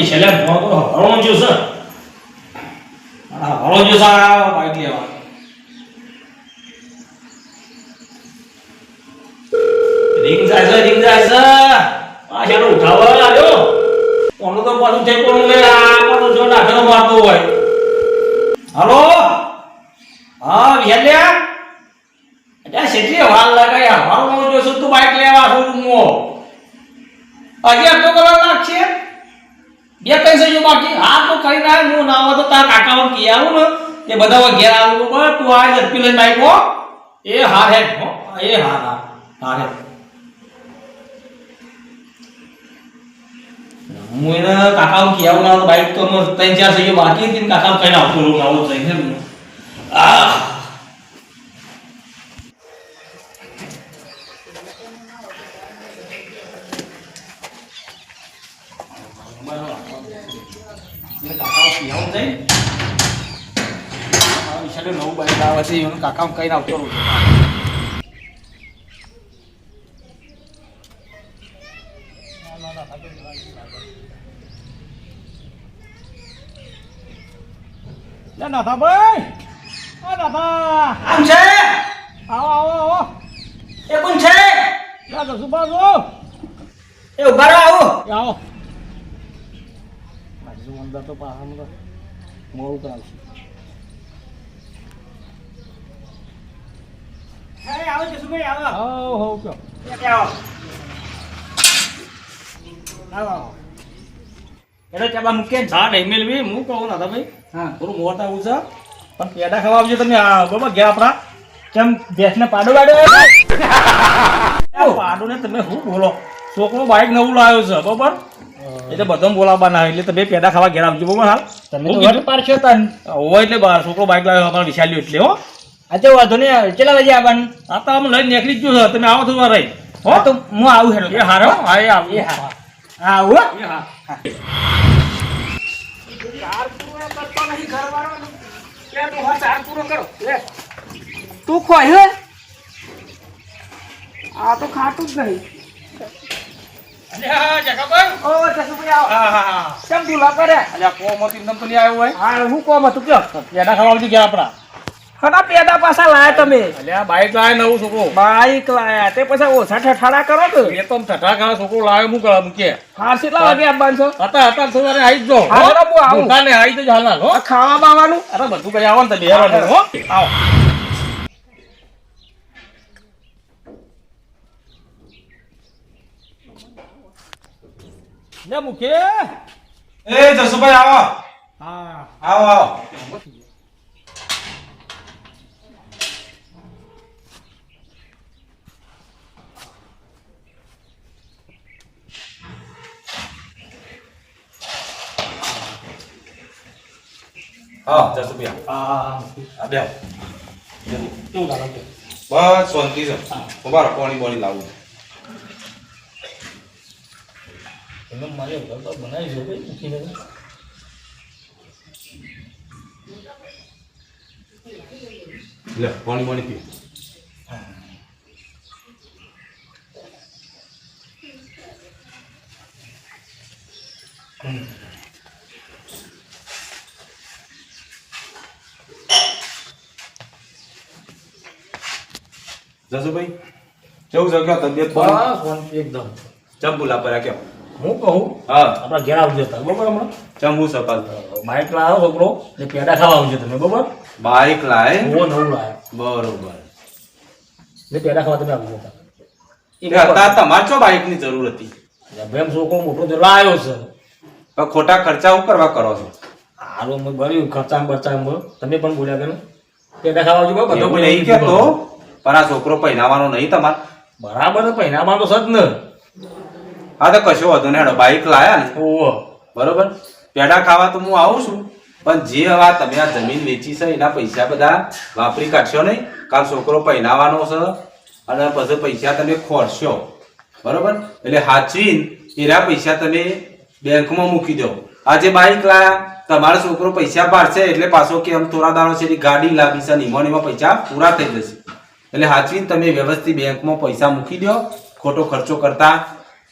છેલ્લે મોતો હળો જો છે હળો જો સા બાઈક લેવા રિંગ જાય છે આ ચાલો ઉઠાવવા આવ્યો ઓનો તો પાછું છે કોણ લે આ પાછું જો નાખનો મારતો હોય હાલો હા વિહલ્યા અચ્છા સેટલી હાલ લગાયા હાલ જો તું બાઈક લેવા શોરૂમ મો અગિયાર તો કલાક લાગશે બે પૈસા જો બાકી હા તો કરી ના હું ના હોય તો તાર કાકાઓ કી આવું ને એ બધા ઘેર આવું બસ તું આ ઝડપી લઈને બાઈક હો એ હાર હે હો એ હાર હે હું એને કાકાઓ કી આવું ના બાઈક તો મો ત્રણ ચાર સહી બાકી હતી કાકાઓ કઈ ના આવતો રહું આવો જઈને આ નવું બાઈક આવે છે એનું કાકા કઈ આવતો રહું નાથા ભાઈ આમ છે આવો એ કોણ છે શું બાજુ એ ઉભા રહો આવો અંદર તો પાછા મોડું કરાવશે આવો જસુભાઈ આવો હો કયો આવો એટલે ચાબા મૂકે ઝાડ ઈમેલ બી હું કહું ના ભાઈ હા થોડું મોટા આવું છે પણ પેડા ખાવા આવજો તમે બરાબર ગયા આપણા કેમ ભેંસને પાડો પાડો ને તમે શું બોલો છોકરો બાઈક નવું લાવ્યો છે બરાબર એટલે બધા બોલાવવાના એટલે તમે પેડા ખાવા ઘેર આવજો બરાબર હાલ તમે તો પાડશો તન હોય એટલે બાર છોકરો બાઈક લાવ્યો અમારે વિશાલ્યો એટલે હો આ તો વાંધો નહીં કેટલા વાગે આવવાનું આ તો અમે લઈને નીકળી જ ગયો તમે આવો થોડા રહી હો તો હું આવું હેડો એ હારો હા એ આવું આવું એ હા ચાર પૂરો કરતો નહીં ઘરવાળો કે તું હા ચાર પૂરો કરો લે તું ખોય હે આ તો ખાતું જ નહીં અલ્યા જગાભાઈ ઓ જસુભાઈ આવો હા કેમ ઢીલા કરે અલ્યા કોમતી નમ તો લઈ આવ્યો હોય હા હું કોમ હતું કયો પેડા ખાવા આવજો ગયા આપડા ખડા પેડા પાછા લાયા તમે અલ્યા બાઈક લાયા નવું છોકરો બાઈક લાયા તે પછી ઓછા ઠઠાડા કરો કે એ તો ઠઠા કરો છોકરો લાવ્યો હું કરવા મૂકે હા કેટલા વાગે આવવાનું છો હતા સવારે આવી જો હા હું આવું કાલે આવી તો હાલ હો ખાવા બાવાનું અરે બધું કઈ આવો ને તો બેહવાનું હો આવો લે મુકે એ જસુભાઈ આવો હા આવો હા જસુભાઈ આ બે કેવું લાગે બસ શાંતિ છે ઉભા પાણી બોણી લાવું તમે મારે ઘર તો બનાવી જો ભાઈ મૂકીને લે પાણી બોણી પી જસુભાઈ કેવું છે કયો તબિયત બસ એકદમ ચંબુલા પર કયો હું કહું હા આપણા ઘેર આવજો તમે બરોબર હમણાં ચંબુ સપાલ બાઈક લાવ્યો છોકરો એટલે પેડા ખાવા આવજો તમે બરોબર બાઈક લાય નવું લાવ્યો બરોબર એટલે પેડા ખાવા તમે આવજો હતા તમારે ચો બાઈક ની જરૂર હતી એમ છોકરો મોટો જો લાવ્યો છે પણ ખોટા ખર્ચા હું કરવા કરો છો હાલો મેં ભર્યું ખર્ચા તમે પણ બોલ્યા કે પેડા ખાવા આવજો બરાબર એવું નહીં કહેતો પણ આ છોકરો પહેરાવાનો નહીં તમારે બરાબર પહેરામાં તો સજ ને હા તો કશો વાંધો નહીં હેડો બાઈક લાયા ને ઓહો બરોબર પેડા ખાવા તો હું આવું છું પણ જે હવે તમે આ જમીન વેચી છે એના પૈસા બધા વાપરી કાઢશો નહીં કાલ છોકરો પહેરાવાનો છે અને પછી પૈસા તમે ખોરશો બરોબર એટલે હાચવીને એના પૈસા તમે બેંકમાં મૂકી દો આજે બાઈક લાયા તમારો છોકરો પૈસા પાડશે એટલે પાછો કે આમ થોડા દાડો છે ગાડી લાવી છે એમાં પૈસા પૂરા થઈ જશે એટલે હાચવીને તમે વ્યવસ્થિત બેંકમાં પૈસા મૂકી દો ખોટો ખર્ચો કરતા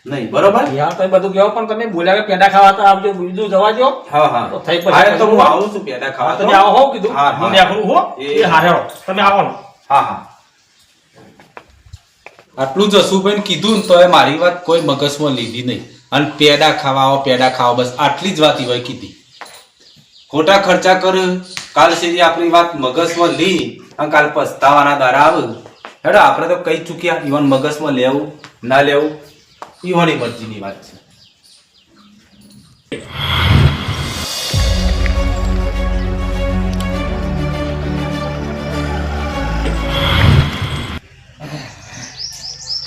નહીં બરોબર યાર તમે બધું કહો પણ તમે બોલ્યા કે પેડા ખાવા તો આવજો બીજું જવા દો હા હા તો થઈ હા તો હું આવું છું પેડા ખાવા તમે આવો હો કીધું હા, હા. મને આખરું હો એ હારેડો તમે આવો ને હા હા આટલું જ જસુભાઈ કીધું ને તો એ મારી વાત કોઈ મગજમાં લીધી નહીં અને પેડા ખાવા બસ આટલી જ વાત હોય કીધી ખોટા ખર્ચા કર કાલ સુધી આપણી વાત મગજમાં લી અને કાલ પસ્તાવાના દારા આવે હેડો આપણે તો કઈ ચૂક્યા ઈવન મગજમાં લેવું ના લેવું ઈવોની મરજીની વાત છે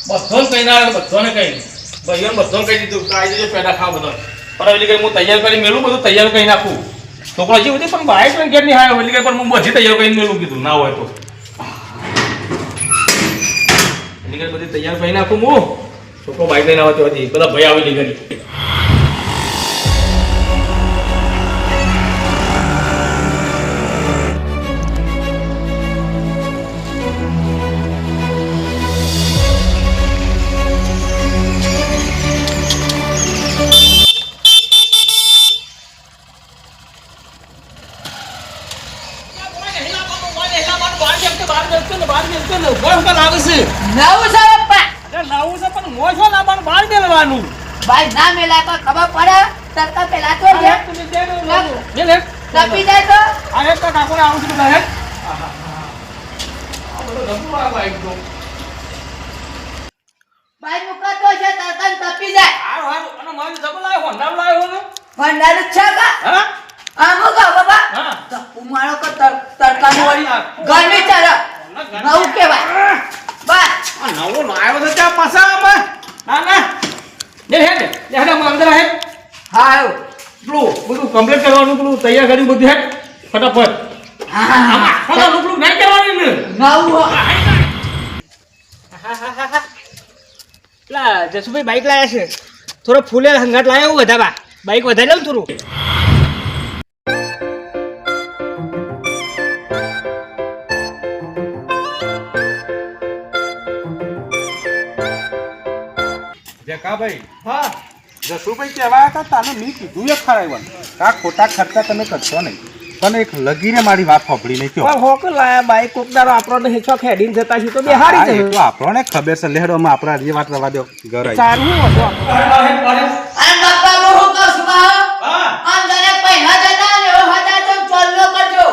બધોને કહી ના આવ્યો બધાને કહી ભાઈઓને બધાને કહી દીધું કે આવી જજો પેડા ખાવા બધા પણ એટલે કઈ હું તૈયાર કરી મેલું બધું તૈયાર કરી નાખું છોકરો હજી બધી પણ બાઈક પણ ઘેર નહીં આવ્યો એટલે કઈ પણ હું બધી તૈયાર કરીને મેલું કીધું ના હોય તો એટલે કઈ બધી તૈયાર કરી નાખું હું છોકરો બાઈક લઈને આવે તો હજી બધા ભાઈ આવેલી કરી ભાઈ ના મેલા કોઈ ખબર પડે તરતા પેલા તો તપી જાય તો ભાઈ મુકાતો છે તરતા તપી જાય ભંડાર છે કા આમો કા બાબા તપુ મારો કો તરતા મોરી ગરમી ચાલે નવું કેવાય બસ નવો લાવ્યો તો ત્યાં પાછા આમાં ના ના હેડ અંદર હેડ હા આવ્યો પેલું બધું કમ્પ્લીટ કરવાનું પેલું તૈયાર કર્યું બધું હેડ ફટાફટ આમાં પેલું નહીં કરવાનું ને નવું પેલા જસુભાઈ બાઈક લાયા છે થોડો ફૂલે હંગાટ લાવ્યો હું વધારવા બાઈક વધારી લઉં થોડું જકાભાઈ હા જસુભાઈ કહેવાયા હતા તાને મેં કીધું એક ખરાયું આ ખોટા ખર્ચા તમે કરશો નહીં પણ એક લગીને મારી વાત સાંભળી નહીં કયો પણ હોક લાયા બાઈક કોકદારો આપણને હેચો ખેડીને જતા છે તો બેહારી હા, એ છે તો આપણને ખબર છે લેડોમાં આપણા જે વાત રવા દો ઘર આવી સારું હતો અને બાપા હું કહું છું બા આમ જને પૈસા જતા ને એવો હતા તો ચોલ્લો કરજો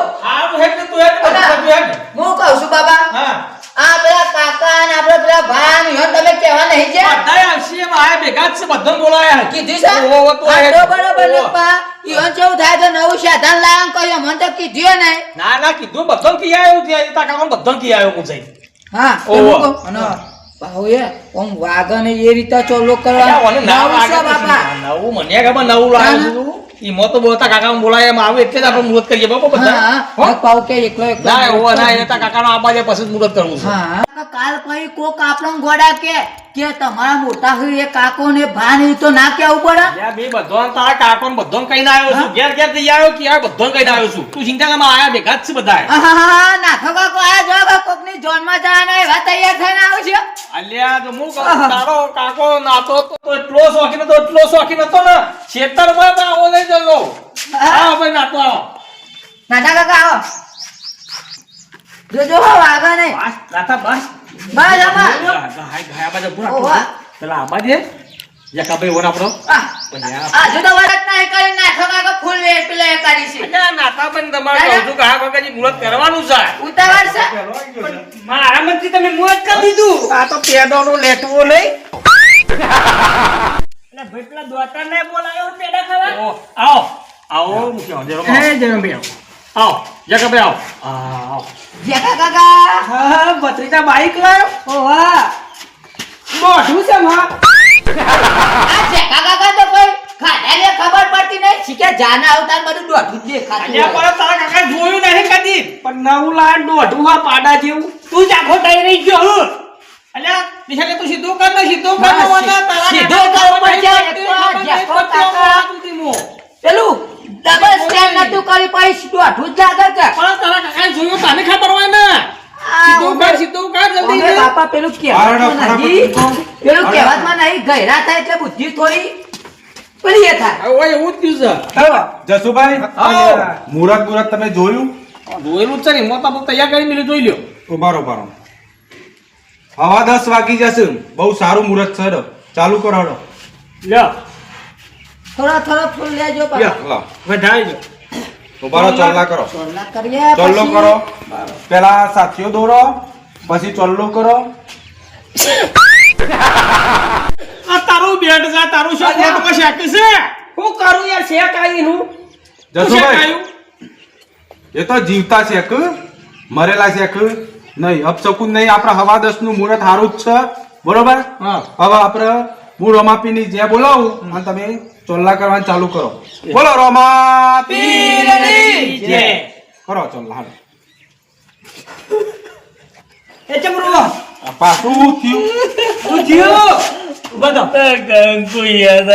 હું કહું છું બાબા આ પેલા કાકા અને આપડે પેલા ભાઈ યો તમે કહેવા નહીં છે કીધું છે આ તો બરોબર ને બા યો જેવું થાય તો નવું સાધન લાવવાનું કહ્યું મને તો કીધું નહીં ના ના કીધું બધો કી આવ્યો ત્યાં તા કાકા બધો કી આવ્યો હું જઈ હા તો હું કહું અને બાહુએ ઓમ વાગને એ રીતે ચોલ્લો કરવા નવું છે બાપા નવું મને ખબર નવું લાવ્યો છું ઈ મો તો બોલતા કાકા બોલાય એમ આવે એટલે જ આપણે મુહૂર્ત કરીએ બાપા બધા હા પાઉ કે એકલો ના એવો ના એ તા કાકાનો આબા જાય પછી જ મુહૂર્ત કરવું છે હા કાલ પછી કોક આપણો ગોડા કે તમારા મોટા હોય એ કાકો ને ભાન એ તો ના કેવું પડે યા બે બધો તારા કાકો ને બધો કઈને આવ્યો છું ઘેર ઘેર જઈ આવ્યો કે આ બધો કઈને આવ્યો છું તું ચિંતા માં આયા ભેગા જ છે બધા આહાહા, નાખો કાકો આ જો કોક ની જોન માં જવાના એવા તૈયાર થઈને આવું છે અલ્યા તો હું કહું તારો કાકો નાતો તો એટલો શોખીન હતો ને ખેતરમાં તો આવો નહીં જતો આવો ભાઈ નાતો આવો નાના કાકા આવો જોજો હો વાગા નહીં બસ નાતા બસ બસ આમાં ગાય બાજુ પૂરા ઓવા. પેલા આબા દે યકા ભાઈ ઓન આપણો આ જો તો વરત નહીં કરી નાખો કાકો ફૂલ વેર પેલે એ કરી છે અલ્યા નાતા પણ તમારે કહું છું કે આ કાકાજી મુહૂર્ત કરવાનું છે ઉતાવળ છે મારા મનથી તમે મોત કરી દીધું આ તો પેડોનો લેટવો નહીં એટલે ભેટલા દોતા ને બોલાયો પેડા ખાવા આવો આવો મુખ્ય જરો જનમભાઈ આવો યકા ભાઈ આવો જેકા કાકા હા ભત્રીજા બાઈક લાયો ઓવા મોઢું છે માં આ જેકા કાકા તો કોઈ ખાધાને ખબર પડતી નહીં શીખે જાના અવતાર બધું દોઢું જ દેખાતું અલ્યા હોય. પણ તારા કાકા જોયું નહીં કદી પણ નવું લાડ દોઢું હા પાડા જેવું તું જાખો તઈ રહી ગયો હું અલ્યા નિશાકે તું સીધું કર ને સીધું કર હા, ને તારા સીધો કરવો પડશે. એક તો આ જેકો કાકા. પેલું ડબલ સ્ટેન્ડ નતું કરી પછી દોઢું જ લાગે કે પણ તારા કાકા જોયું તને ખબર હોય ને સીધું કર જલ્દી અમે બાપા પેલું કહેવાતમાં નહીં પેલું કહેવાતમાં નહીં ગયરા થાય એટલે બુદ્ધિ થોડી પેલી એ થાય ઓય એવું જ થયું છે જસુભાઈ આવો. મુહૂર્ત તમે જોયું જોયેલું જ છે ને મોટા બહુ તૈયાર કરી મેલી જોઈ લ્યો ઉભારો હવા 10 વાગી જશે બહુ સારું મુહૂર્ત છે હેડો. ચાલુ કરો હેડો. લ્યો થોડા ફૂલ લેજો બાપા લાવ. વધારી જો ઉભારો ચોલ્લા કરો ચોલ્લા કરીએ ચોલ્લો પછી. કરો પેલા સાથીઓ દોરો પછી ચોલ્લો કરો આ તારું બેટ છે તારું શું અલ્યા. મોટું કશું શેક છે હું કરું યાર શેક આવીનું જસુભાઈ એ તો જીવતા શેક મરેલા શેક નહીં અપશકુન નહીં આપણે હવા 10 નું મુહૂર્ત સારું જ છે બરોબર હા હવે આપણે હું રમાપીની જે બોલાવું અને તમે ચોલ્લા કરવાનું ચાલુ કરો બોલો રમાપી જય. કરો ચોલ્લા હાલો. એ ચમરો આ પાછું થયું તું જીઓ બધો કંકુ યાદ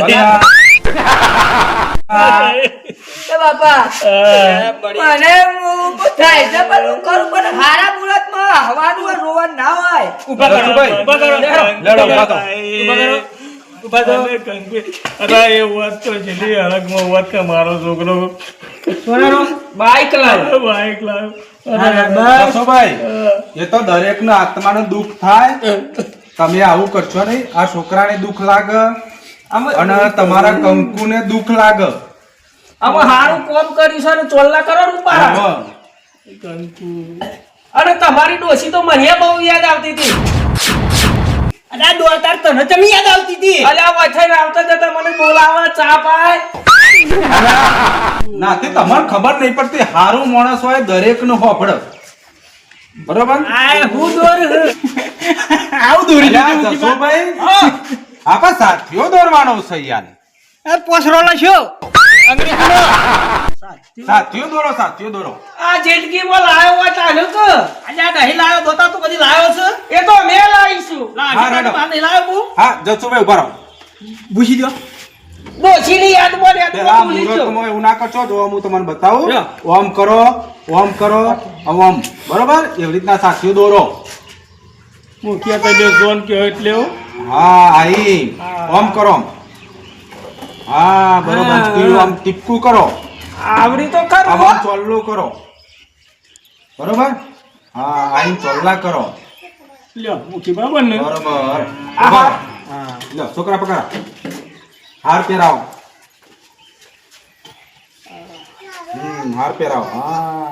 એ બાપા મને ઊભું થાય છે પણ હું કરું પણ હારા મુહૂર્તમાં હવાનું રોવાનું ના હોય ઉભા કરો જસુભાઈ. ઉભા કરો લેડો, ઉભા થો. ઉભા કરો ઉભા થો અરે એ વાત તો જેલી અલગમાં વાત કે મારો છોકરો સોનારો બાઈક લાવ બાઈક લાવ્યો જસુભાઈ એ તો દરેકના આત્માનું દુઃખ થાય તમે આવું કરશો નહીં આ છોકરાને દુઃખ લાગે અને તમારા કંકુને દુઃખ લાગે અમે હારું કોમ કર્યું છે ને ચોલ્લા કરો ને પારા હા. અને તમારી ડોસી તો મને બહુ યાદ આવતી હતી અને આ દોડતાર તને ચમ યાદ આવતી હતી અલ્યા વથઈને આવતા જતા મને બોલાવે ચા પાય ના તે તમને ખબર નહીં પડતી હારું માણસ હોય દરેક નું હોફળ બરોબર આ હું દોર આવું દોરી જસુભાઈ આપા સાથીઓ દોરવાનો છે યાર આ પોસરો લખ્યો અંગ્રેજીનો સાથીઓ દોરો આ જેટકીમાં લાયો હોય ચાલ્યો તો આજે આ નહીં લાવ્યો દોતા તું બધી લાવ્યો છે એ તો અમે લાવીશું હા, રેડો. નહીં લાવ્યો હું હા જસુભાઈ ઉભા રહો ભૂસી દો ડોસીની યાદમાં પેલા ભૂલી ગયો મુહૂર્તમાં એવું ના કરશો જો હું તમને બતાવું લ્યો. ઓમ કરો ઓમ બરોબર એવી રીતના સાથીઓ દોરો મુખિયા તો બે ઝોન કયો એટલે હો. હા આઈ ઓમ કરો હા બરોબર હા. આમ ટીપકું કરો આવડી તો આમ ખરું આમ ચોલ્લું કરો બરોબર હા આઈ ચોલ્લા કરો લ્યો મુખી બરાબર ને બરોબર આહા. ઉભા. લ્યો છોકરા પકડા હાર પહેરાવો હાર પહેરાવો હા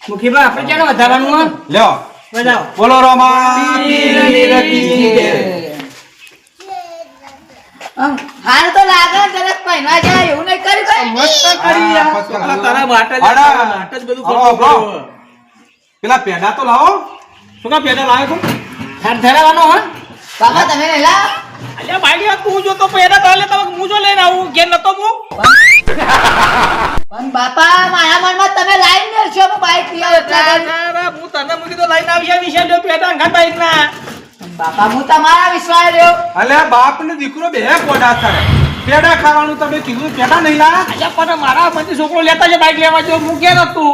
મુખીબા આપણે ક્યાં વધારવાનું હો? લ્યો બજાવો બોલો રોમા હાલ તો લાગે ને જરાક પહેરવા જાય એવું નહીં કરી ભાઈ મસ્ત કરી યાર મસ્ત કરી. તારા માટે જ આડા. તારા માટે જ બધું આવો, કરવું આવો. પડ્યું. પેલા પેડા તો લાવો શું કામ પેડા લાવ્યો છો હાથ ધરાવાનો હો બાબા તમે નહીં લાવ અલ્યા ભાઈ તું જો તો પેડા તો લે તો હું જો લઈને આવું ઘેર નતો હું પણ બાપા મારા મનમાં તમે લાઈન મેળશો હું બાઈક લઈ એટલે અરે હું તને મૂકી તો લઈને આવી વિશે જો પેડા ઘાટા એક ના બાપા હું તમારા વિશ્વાસ રહ્યો અલ્યા બાપ ને દીકરો બે પોડા થાય પેડા ખાવાનું તમે કીધું પેડા નહીં લાયા અલ્યા પણ મારા પછી છોકરો લેતા છે બાઈક લેવા જો હું ઘેર હતું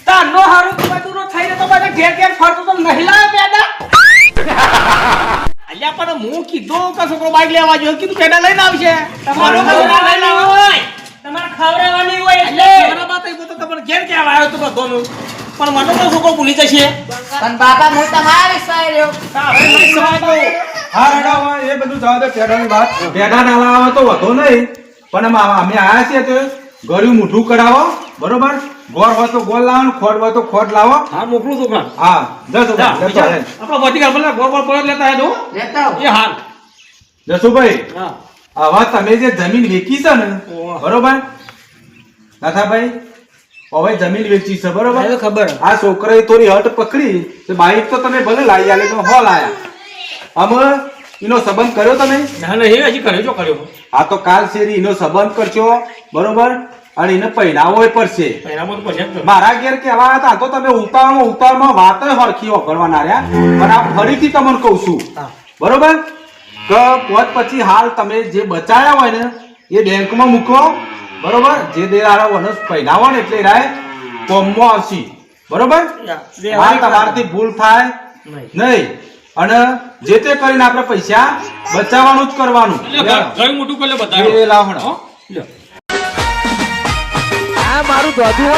તારનો હારું બધું થઈને તો બધા ઘેર ઘેર ફરતો તો નહીં લાવે પેદા અલ્યા પણ હું કીધું કે છોકરો બાઈક લેવા જો કીધું પેડા લઈને આવશે તમારો તમારો પેડા લઈને આવો હોય તમારે ખવડાવવાની હોય એટલે બરાબર તો એ બધું તમારે ઘેર કેમ આવ્યો તો બધોનું પણ મને તો છોકરો ભૂલી જશે પણ બાપા હું તમારા વિશ્વાસ રહ્યો હા રડાવા એ બધું જવા દે પેડાની વાત પેડા ના લાવો તો વધો નહીં પણ અમે આયા છીએ તો ગળ્યું મૂઠું કરાવો બરોબર ગોળ હોય તો ગોળ લાવો ને ખોટ હોય તો ખોટ લાવો હા મોકલું છોકરા હા જસુભાઈ લેતો આવો. આપણા વટીકા બોલે ગોળ ગોળ લેતા આવ્યો લેતા આવો. એ હાલ જસુભાઈ હા આવા તમે જે જમીન વેચી છે ને ઓહ. બરોબર નાથાભાઈ હવે જમીન વેચી છે બરોબર મને તો ખબર આ છોકરાએ થોડી હટ પકડી તો બાઈક તો તમે ભલે લાવી આલે તો હો લાયા અમે એનો સંબંધ કર્યો તમે ના નહીં હજી કર્યો છો કર્યો આ તો કાલ શેરી એનો સંબંધ કરશો બરોબર અને એને પહેરાવો પડશે પહેલામાં તો પછી મારા ઘેર કેવા હતા તો તમે ઉતાવળમાં વાત હરખી વાપરવાના રહ્યા પણ આ ફરીથી તમને કહું છું હા. બરોબર કે પોત પછી હાલ તમે જે બચાયા હોય ને એ બેંકમાં મૂકો બરોબર જે દેરાળો વનસ પહેરાવો ને એટલે રાય કોમમાં આવશે બરોબર આ તમારાથી ભૂલ થાય નહીં અને જે તે કરીને આપણે પૈસા બચાવવાનું જ કરવાનું. ઘર મોટું કરી લે બધા એ લાવો હણો. આ મારું દોધું